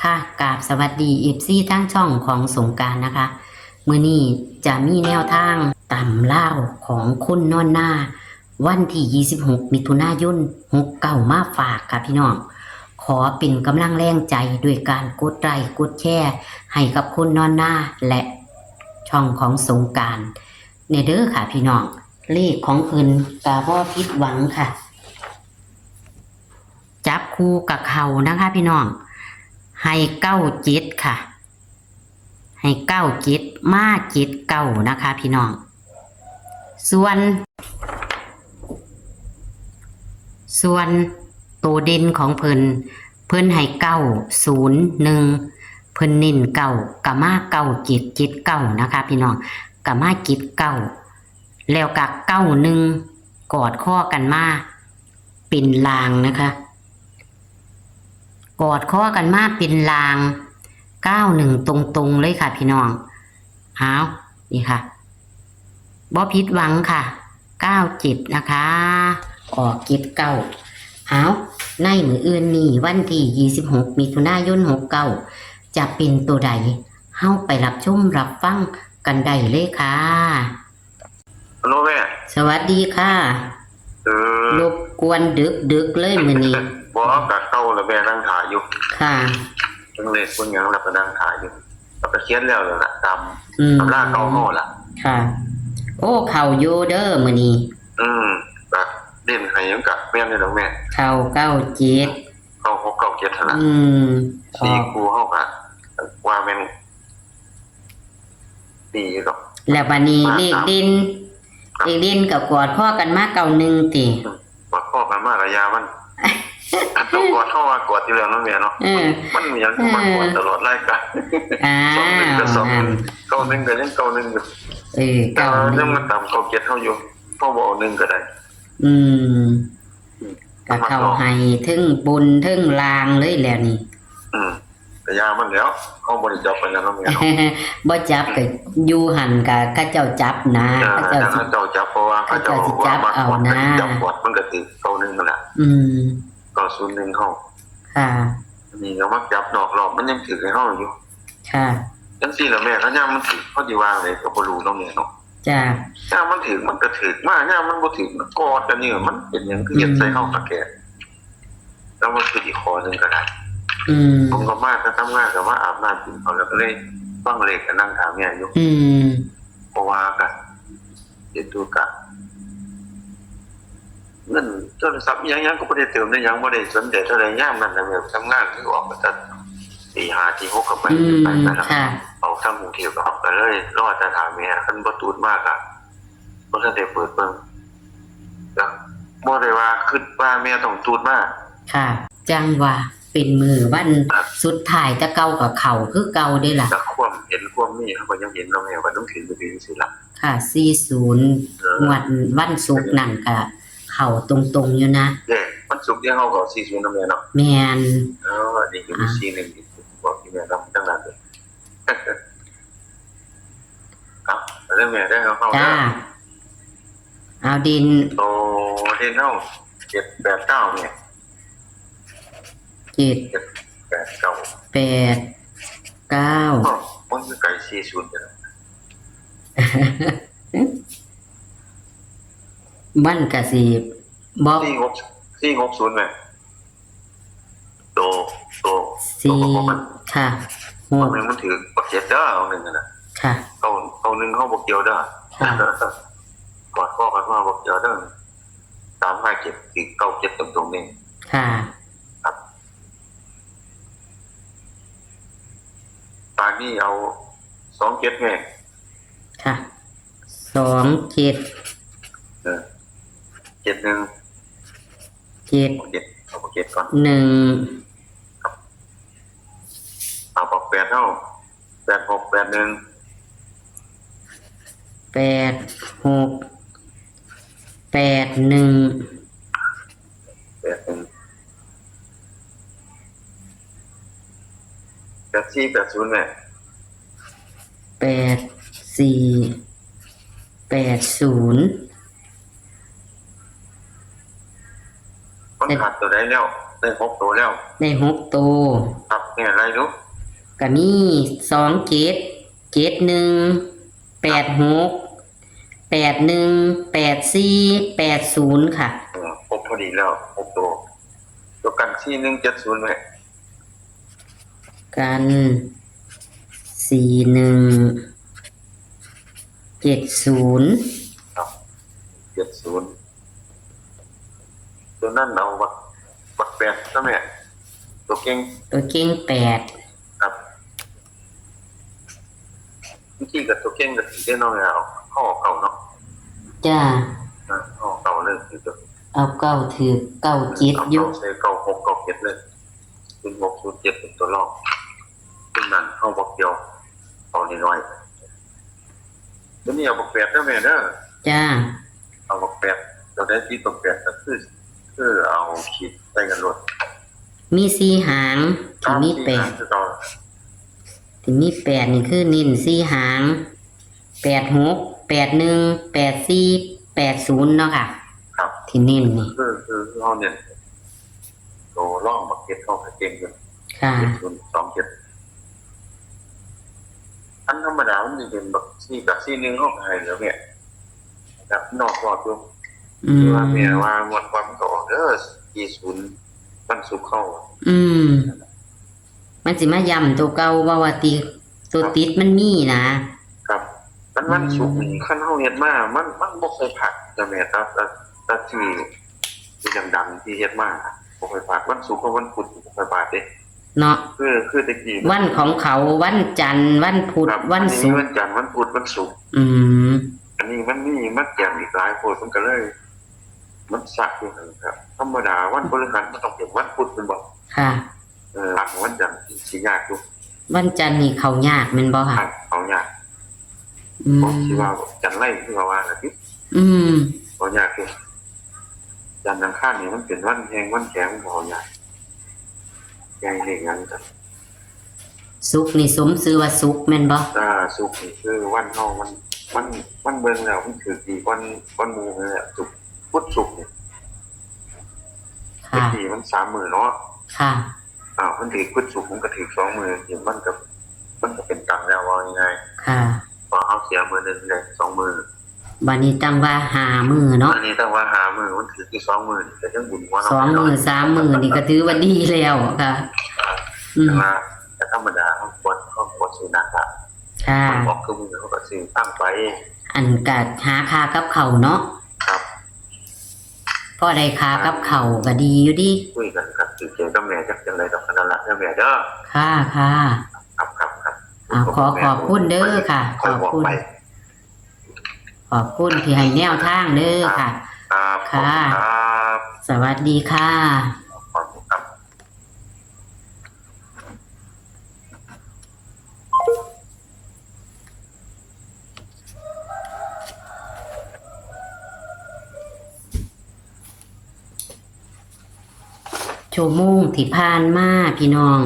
ค่ะกราบสวัสดีเอฟซีทั้งช่องของสงกรานต์นะคะมื้อนี้จะมีแนวทางตำล่าวของคุณนอนหน้าวันที่26มิถุนายน69มาฝากค่ะพี่น้องขอเป็นกำลังแรงใจด้วยการกดไลค์กดแชร์ให้กับคุณนอนหน้าและช่องของสงกรานต์เนเด้อค่ะพี่น้องเลขของเพิ่นกะบ่ผิดหวังค่ะจับคู่กับเขานะคะพี่น้องให้97ค่ะให้97มา79นะคะพี่น้องส่วนตัวเด่นของเพิ่นให้901เพิ่นเน้น9กะมา9779นะคะพี่น้องกะมา79แล้วกะ91กอดข้อกันมาเป็นลางนะคะกอดข้อกันมาเป็นลาง91ตรงๆเลยค่ะพี่น้องเอานี่ค่ะบ่ผิดหวังค่ะ97นะคะออก79เอาในมื้ออื่นนี้วันที่26มิถุนายน69จะเป็นตัวใดเฮาไปรับชมรับฟังกันได้เลยค่ะฮัลโหลแม่สวัสดีค่ะรบกวนดึกเลยมื้อนี้บ่กะเก่าแล้วแม่นั่งถ่ายอยู่ค่ะจังเลยคนหยังแล้วก็นั่งถ่ายอยู่แล้วก็เขียนแล้วล่ะตามตำราเก่าเฮาล่ะค่ะโอ้เข้าอยู่เด้อมื้อนี้ก็เล่นให้ยังกะแม่นได้ดอกแม่เข้า97เข้า6 9 7หั่นล่ะสี่ครูเฮาก็ว่าแม่นดีดอกแล้วบัดนี้เลขดินกับกอดข้อกันมา91ติกอดข้อกันมาระยะมันต้องกอดเข้ามากอดอยู่แล้วเนาะแม่เนาะมันมีหยังมากอดตลอดรายการ2 1ก็2 1 91ก็ยัง91อยู่91ยังมันต่ำ9 7เฮาอยู่พอบ่1ก็ได้ก็เข้าให้ถึงบนถึงล่างเลยแล้วนี่แต่ยามันแล้วเฮาบ่ได้จับไปแล้วเนาะแม่เนาะบ่จับก็อยู่หั่นก็เขาเจ้าจับนะเขาเจ้าจับเพราะว่าเขาเจ้าสิจับเอานะจับกดมันก็สิ91นั่นแหละ901เฮาค่ะนี่ก็มักจับนอกรอบมันยังถือให้เฮาอยู่ค่ะจังซี่ล่ะแม่เขาย่ามมันถือเขาสิวางเลยก็บ่รู้เนาะแม่เนาะจ้ะย่ามมันถือมันก็ถือมาย่ามมันบ่ถือมันกอดกันนี่มันเป็นหยังคือเฮ็ดใส่เฮาตะแกแล้วมันคืออีกข้อนึงก็ได้ผมก็มาทำงานก็ว่าอาบน้ำกินข้าวแล้วก็เลยฟังเลขก็นั่งถามแม่อยู่เพราะว่าก็เฮ็ดดูกะเงินโทรศัพท์อีหยังๆก็บ่ได้เติมได้หยังบ่ได้สนใจเท่าใดยามนั้นน่ะแม่ทำงานคือออกก็จะตี 5 ตี 6ก็ไปนะครับเอาทางกรุงเทพก็เลยรอแต่ถามแม่คันบ่ตูดมากอ่ะบ่ทันได้เปิดเบิ่งก็บ่ได้ว่าคิดว่าแม่ต้องตูดมากค่ะจังว่าเป็นมือวันสุดท้ายจะเก่ากับเขาคือเก่าได้ล่ะแต่ความเห็นความนี่เขาก็ยังเห็นเราแม่ว่าต้องถือไปสิล่ะค่ะ40วันศุกร์นั่นก็เข้าตรงๆอยู่นะวันศุกร์ที่เฮาก็40นำแม่เนาะแม่นนี่คือ41บอกที่แม่ทำจังนั้นเลยครับแล้วแม่ได้เข้าจ้าเอาดินโตดินเฮา7 8 9เนี่ย7 8 9มันคือไก่40จ้ะมันก็สิบ่460แม่โต4ค่ะ6นึงมันถือบักเจ็ดเด้อเอานึงน่ะค่ะเอานึงเฮาบ่เกี่ยวเด้อค่ะกอดข้อกันว่าบ่เกี่ยวเด้อ357คือ97ตรงๆนี่ค่ะตอนนี้เอา27แม่ค่ะ27 71 เอา7ก่อนเอาบอก8เท่า86 81 84 80แม่84 80มันขาดตัวได้แล้วได้6ตัวแล้วได้6ตัวครับ เนี่ยอะไรลูก ก็มี27 71 86 81 84 80ค่ะครบพอดีแล้วครบตัวกัน4170แม่กัน4170ครับ70ตัวนั้นเอาบักแปดซะแม่ตัวเก่ง8ครับวิธีกับตัวเก่งกับสีได้น้อยเอาเข้าออกเก่าเนาะจ้าเข้าออกเก่าเลยคือตัวเอาเก้าถือเก้าเจ็ดยุ ใช้96 97เลย06 07เป็นตัวรองขึ้นนั่นเข้าบักเดียวเอาน้อยๆตัวนี้เอาบักแปดได้แม่เด้อจ้าเอาบักแปดเราได้ที่บักแปดก็คือเอาขีดใส่กันรถมี4หางที่มี8ที่มี8นี่คือนิ่น4หาง86 81 84 80เนาะค่ะครับที่นิ่นนี่คือเราเนี่ยโตร่องบักเก็ตเข้าไปเก่งอยู่ค่ะ27อันธรรมดามันจะเป็นบักซี่กับซี่นึงเข้าไปแล้วเนี่ยครับนอกรอบอยู่ว่าแม่ว่าหมดความต่อ40มันสุกเข้ามันสิมาย่ำตัวเก่าว่าตัวติดมันมีนะครับมันสุกนี่คันเฮาเฮ็ดมามันบ่เคยผักจ้ะแม่ครับแต่ที่ดังๆที่เฮ็ดมาบ่เคยผักวันศุกร์กับวันพุธบ่เคยผักเด้เนาะคือตะกี้วันของเขาวันจันทร์วันพุธวันศุกร์วันจันทร์วันพุธวันศุกร์อันนี้มันมีมันแจ่มอีกหลายโพดมันก็เลยมันสักอยู่ครับธรรมดาวันพฤหัสมันต้องเป็นวันพุธเป็นบ่ค่ะหลังวันจันทร์สิยากอยู่วันจันทร์นี่เขายากแม่นบ่ค่ะเขายากผมคิดว่าจันทร์ไล่คือว่าอาทิตย์เขายากอยู่จันทร์อังคารนี่มันเป็นวันแห่งวันแข็งบ่ยากใหญ่เรื่องนั้นจ้ะศุกร์นี่สมชื่อว่าศุกร์แม่นบ่ศุกร์นี่คือวันเฮามันเบิ่งแล้วมันคือดีวันหมู่นั่นแหละศุกร์พุธศุกร์นี่ค่ะมัน3มื้อเนาะค่ะมันถือพุธศุกร์มันก็ถือ2มื้ออย่างมันก็เป็นตังแล้วว่าง่ายๆค่ะพอเอาเสียมื้อนึงได้2มื้อบัดนี้ตั้งว่า5มื้อเนาะบัดนี้ตั้งว่า5มื้อมันถือที่2มื้อก็ยังบุญว่า2มื้อ3มื้อนี่ก็ถือว่าดีแล้วค่ะแต่ธรรมดาเขาปวดสุนัขค่ะมันบอกคือมือเขาก็ซื้อตั้งไปอันก็หาค่ากับเขาเนาะครับพอได้ค่ากับเขาก็ดีอยู่ดิคุยกันกับสื่อเกี่ยวกับแม่จักจังได๋ดอกนั่นล่ะแม่เด้อค่ะขอบคุณเด้อค่ะขอบคุณที่ให้แนวทางเด้อค่ะค่ะสวัสดีค่ะชั่วโมงที่ผ่านมาพี่น้อง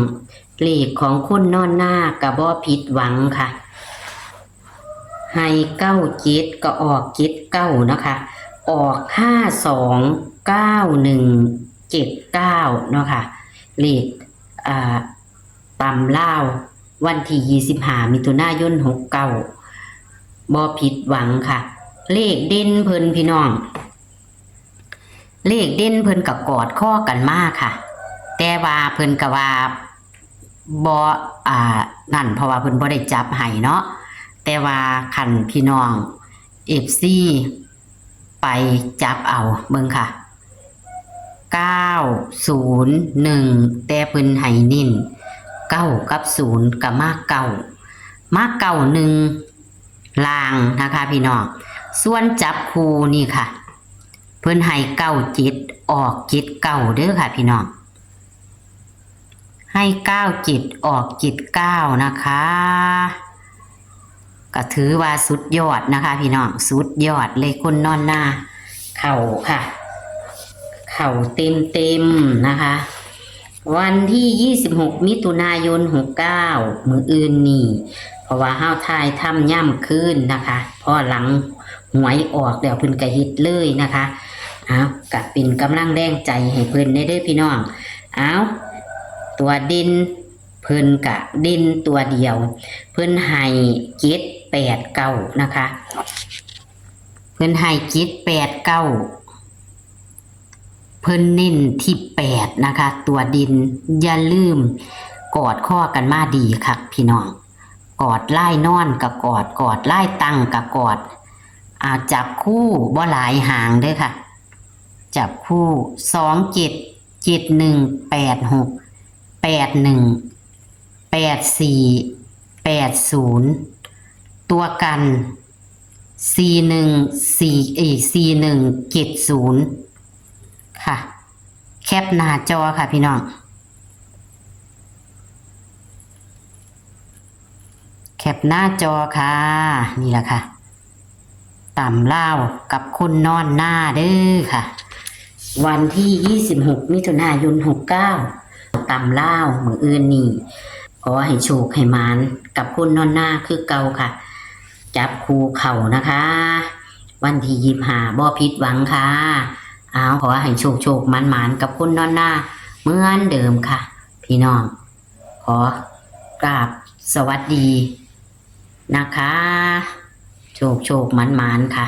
เลขของคนนอนหน้าก็บ่ผิดหวังค่ะให้97ก็ออก79นะคะออก529179เนาะค่ะเลขตำลาววันที่25มิถุนายน69บ่ผิดหวังค่ะเลขเด่นเพิ่นพี่น้องเลขเด่นเพิ่นก็กอดข้อกันมากค่ะแต่ว่าเพิ่นก็ว่าบ่นั่นเพราะว่าเพิ่นบ่ได้จับให้เนาะแต่ว่าคันพี่น้อง FC ไปจับเอาเบิ่งค่ะ901แต่เพิ่นให้นิ่น9กับ0ก็มา91ล่างนะคะพี่น้องส่วนจับคู่นี่ค่ะเพิ่นให้97ออก79เด้อค่ะพี่น้องให้97ออก79นะคะก็ถือว่าสุดยอดนะคะพี่น้องสุดยอดเลยคนนอนหน้าเข่าค่ะเข่าเต็มนะคะ วันที่26มิถุนายน69มื้ออื่นนี่เพราะว่าเฮาทายทำย่ำคืนนะคะพอหลังหวยออกแล้วเพิ่นก็เฮ็ดเลยนะคะก็เป็นกำลังแรงใจให้เพิ่นได้เด้อพี่น้องตัวดิน เพิ่นกะเด่นตัวเดียว เพิ่นให้เจ็ดแปดเก้านะคะเพิ่นให้เจ็ดแปดเก้าเพิ่นเน้นที่แปดนะคะตัวดินอย่าลืมกอดข้อกันมาดีค่ะพี่น้องกอดไล่นอนกับกอดไล่ตั้งกับกอดจับคู่บ่หลายหางเด้อค่ะจับคู่277186818480ตัวกัน4170ค่ะแคปหน้าจอค่ะพี่น้องแคปหน้าจอค่ะนี่แหละค่ะตำเล่ากับคนนอนหน้าเด้อค่ะวันที่26มิถุนายน69ตำเล่ามื้ออื่นนี่ขอให้โชคให้หมานกับคนนอนหน้าคือเก่าค่ะจับคู่เข่านะคะวันที่25บ่ผิดหวังค่ะขอให้โชคหมานกับคนนอนหน้าเหมือนเดิมค่ะพี่น้องขอกราบสวัสดีนะคะโชคหมานค่ะ